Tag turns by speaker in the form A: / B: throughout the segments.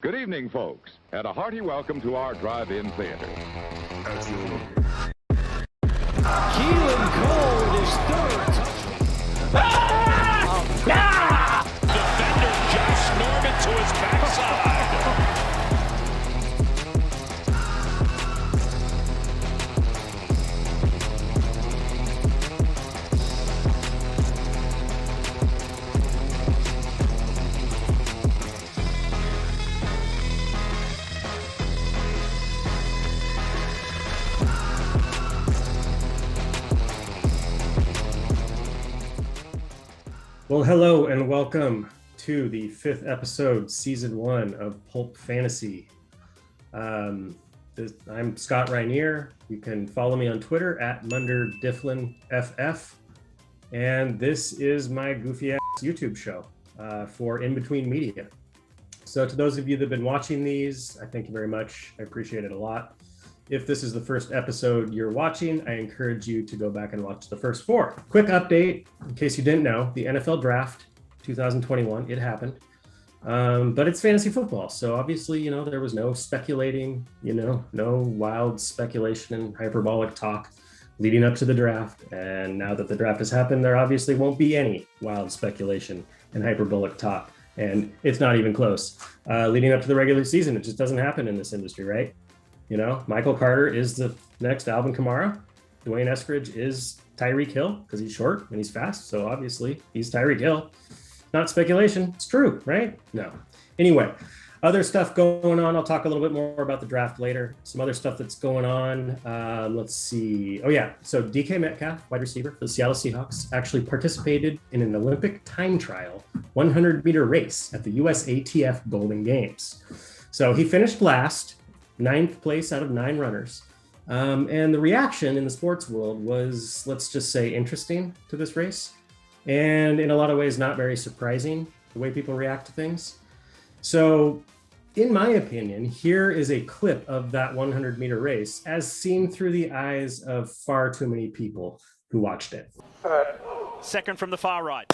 A: Good evening, folks, and a hearty welcome to our drive-in theater.
B: Keelan Cole with his third
C: Defender Josh Norman to his backside.
D: Well, hello and welcome to the 5th episode, season 1 of Pulp Fantasy. I'm Scott Rinear. You can follow me on Twitter at MunderDifflinFF. And this is my goofy ass YouTube show for In Between Media. So to those of you that have been watching these, I thank you very much. I appreciate it a lot. If this is the first episode you're watching, I encourage you to go back and watch the first 4. Quick update, in case you didn't know, the NFL Draft 2021, it happened. But it's fantasy football. So obviously, there was no speculating, no wild speculation and hyperbolic talk leading up to the draft. And now that the draft has happened, there obviously won't be any wild speculation and hyperbolic talk. And it's not even close. Leading up to the regular season, it just doesn't happen in this industry, right? Michael Carter is the next Alvin Kamara. Dwayne Eskridge is Tyreek Hill because he's short and he's fast. So obviously he's Tyreek Hill. Not speculation. It's true, right? No. Anyway, other stuff going on. I'll talk a little bit more about the draft later. Some other stuff that's going on. Let's see. Oh, yeah. So DK Metcalf, wide receiver for the Seattle Seahawks, actually participated in an Olympic time trial 100-meter race at the USATF Golden Games. So he finished last. 9th place out of 9 runners. And the reaction in the sports world was, let's just say, interesting to this race. And in a lot of ways, not very surprising, the way people react to things. So in my opinion, here is a clip of that 100-meter race as seen through the eyes of far too many people who watched it.
C: Second from the far right.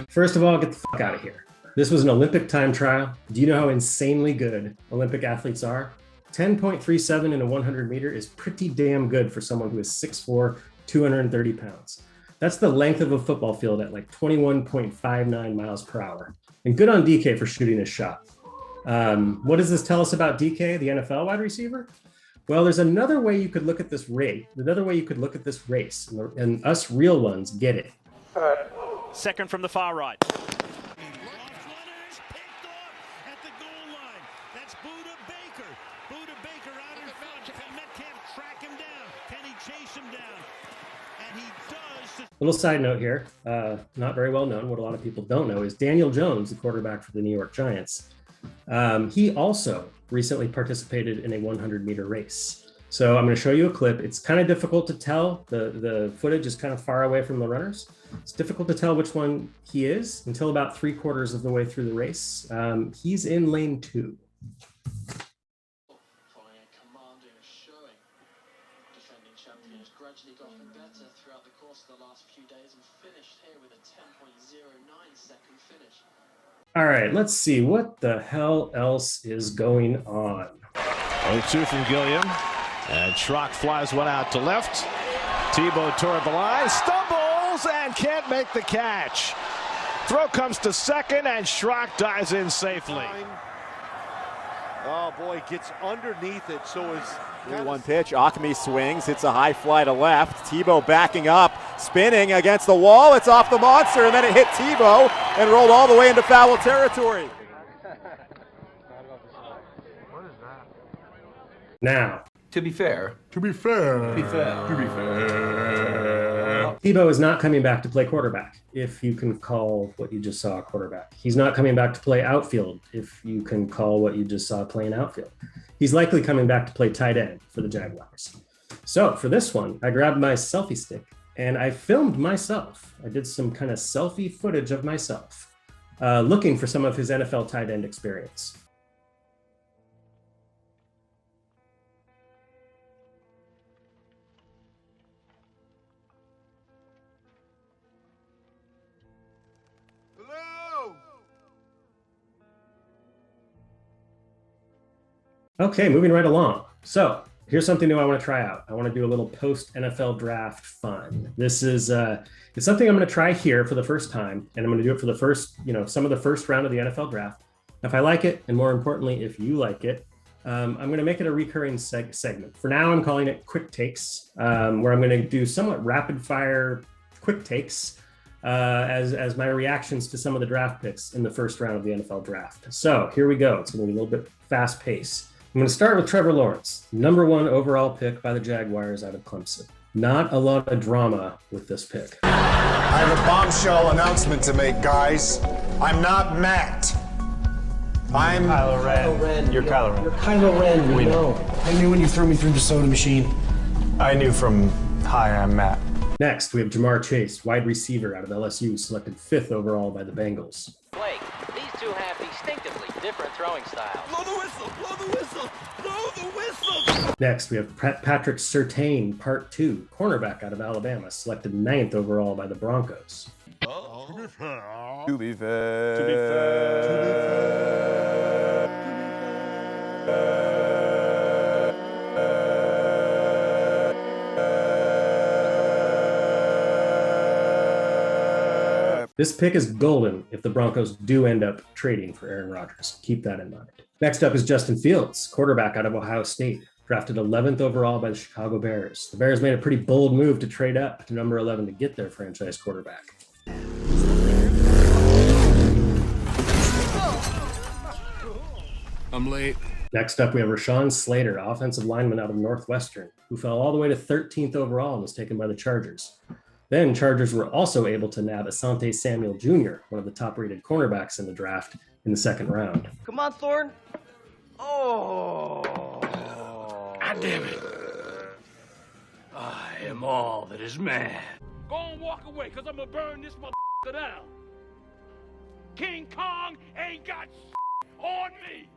D: First of all, get the fuck out of here. This was an Olympic time trial. Do you know how insanely good Olympic athletes are? 10.37 in a 100 meter is pretty damn good for someone who is 6'4", 230 pounds. That's the length of a football field at like 21.59 miles per hour. And good on DK for shooting his shot. What does this tell us about DK, the NFL wide receiver? Well, there's another way you could look at this race. And us real ones get it.
C: Second from the far right.
E: At the goal line. That's Buda Baker. Buda Baker out in front. Can Metcalf track him down? Can he chase him down? And he does.
D: Little side note here, not very well known. What a lot of people don't know is Daniel Jones, the quarterback for the New York Giants. He also recently participated in a 100-meter race. So I'm going to show you a clip. It's kind of difficult to tell. The footage is kind of far away from the runners. It's difficult to tell which one he is until about 3/4 of the way through the race. He's in lane 2.
F: Defending champions gradually gotten better throughout the course of the last few days and finished here with a 10.09 second finish.
D: All right, let's see what the hell else is going on.
C: 0-2 from Gilliam. And Schrock flies one out to left. Tebow toward the line, stumbles and can't make the catch. Throw comes to second and Schrock dives in safely.
G: Oh boy, gets underneath it, so is
H: 3-1 pitch. Acme swings, hits a high fly to left. Tebow backing up, spinning against the wall. It's off the monster, and then it hit Tebow and rolled all the way into foul territory.
D: Now,
B: To be fair,
D: Tebow is not coming back to play quarterback, if you can call what you just saw a quarterback. He's not coming back to play outfield, if you can call what you just saw playing outfield. He's likely coming back to play tight end for the Jaguars. So for this one, I grabbed my selfie stick And I filmed myself. I did some kind of selfie footage of myself looking for some of his NFL tight end experience. Okay, moving right along. So here's something new I want to try out. I want to do a little post NFL draft fun. This is it's something I'm going to try here for the first time, and I'm going to do it for the first, some of the first round of the NFL draft. If I like it, and more importantly, if you like it, I'm going to make it a recurring segment. For now, I'm calling it Quick Takes, where I'm going to do somewhat rapid fire quick takes as my reactions to some of the draft picks in the first round of the NFL draft. So here we go. It's going to be a little bit fast paced. I'm going to start with Trevor Lawrence, #1 overall pick by the Jaguars out of Clemson. Not a lot of drama with this pick.
I: I have a bombshell announcement to make, guys. I'm not Matt. I'm
B: Kylo Ren. You're Kylo Ren.
J: You're Kylo Ren, we know.
B: I knew when you threw me through the soda machine. I knew from, hi, I'm Matt.
D: Next, we have Jamar Chase, wide receiver out of LSU, selected 5th overall by the Bengals.
K: Blake, these two have distinctively different throwing styles.
E: Blow the whistle! Blow the whistle! Blow the whistle!
D: Next, we have Patrick Surtain, Part 2, cornerback out of Alabama, selected 9th overall by the Broncos.
H: To be fair.
D: This pick is golden if the Broncos do end up trading for Aaron Rodgers. Keep that in mind. Next up is Justin Fields, quarterback out of Ohio State, drafted 11th overall by the Chicago Bears. The Bears made a pretty bold move to trade up to number 11 to get their franchise quarterback.
B: I'm late.
D: Next up, we have Rashawn Slater, offensive lineman out of Northwestern, who fell all the way to 13th overall and was taken by the Chargers. Then Chargers were also able to nab Asante Samuel Jr., one of the top-rated cornerbacks in the draft, in the 2nd round.
K: Come on, Thorne. Oh.
B: God damn it. I am all that is man.
E: Go and walk away, because I'm going to burn this motherfucker down. King Kong ain't got on me.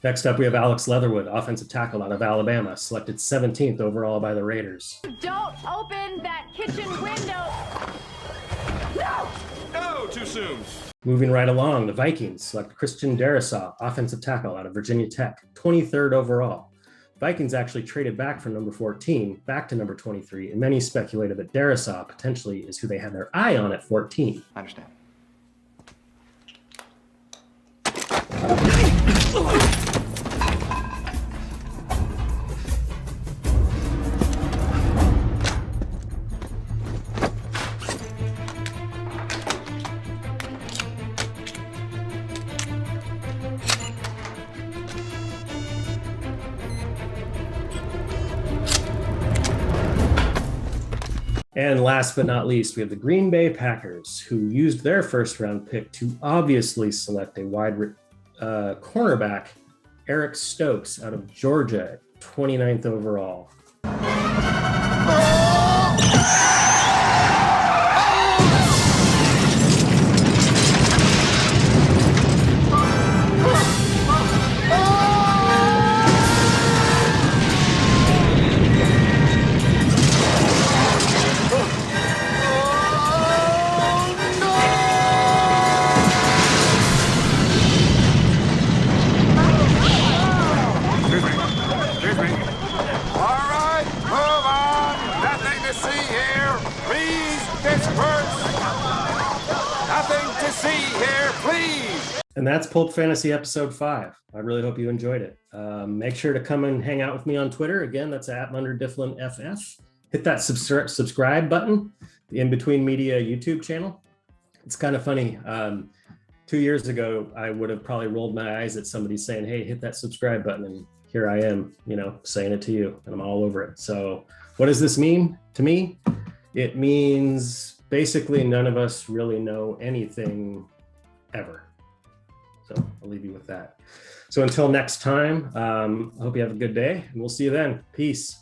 D: Next up, we have Alex Leatherwood, offensive tackle out of Alabama, selected 17th overall by the Raiders.
L: Don't open that kitchen window. No!
B: No, too soon.
D: Moving right along, the Vikings select Christian Darrisaw, offensive tackle out of Virginia Tech, 23rd overall. Vikings actually traded back from number 14 back to number 23, and many speculated that Darrisaw potentially is who they had their eye on at 14.
B: I understand.
D: And last but not least, we have the Green Bay Packers, who used their 1st round pick to obviously select a wide cornerback, Eric Stokes out of Georgia, 29th overall. And that's Pulp Fantasy episode 5. I really hope you enjoyed it. Make sure to come and hang out with me on Twitter. Again, that's at @MunderDifflinFF. Hit that subscribe button, the In Between Media YouTube channel. It's kind of funny. 2 years ago, I would have probably rolled my eyes at somebody saying, hey, hit that subscribe button. And here I am, saying it to you, and I'm all over it. So what does this mean to me? It means basically none of us really know anything ever. So I'll leave you with that. So until next time, I hope you have a good day, and we'll see you then. Peace.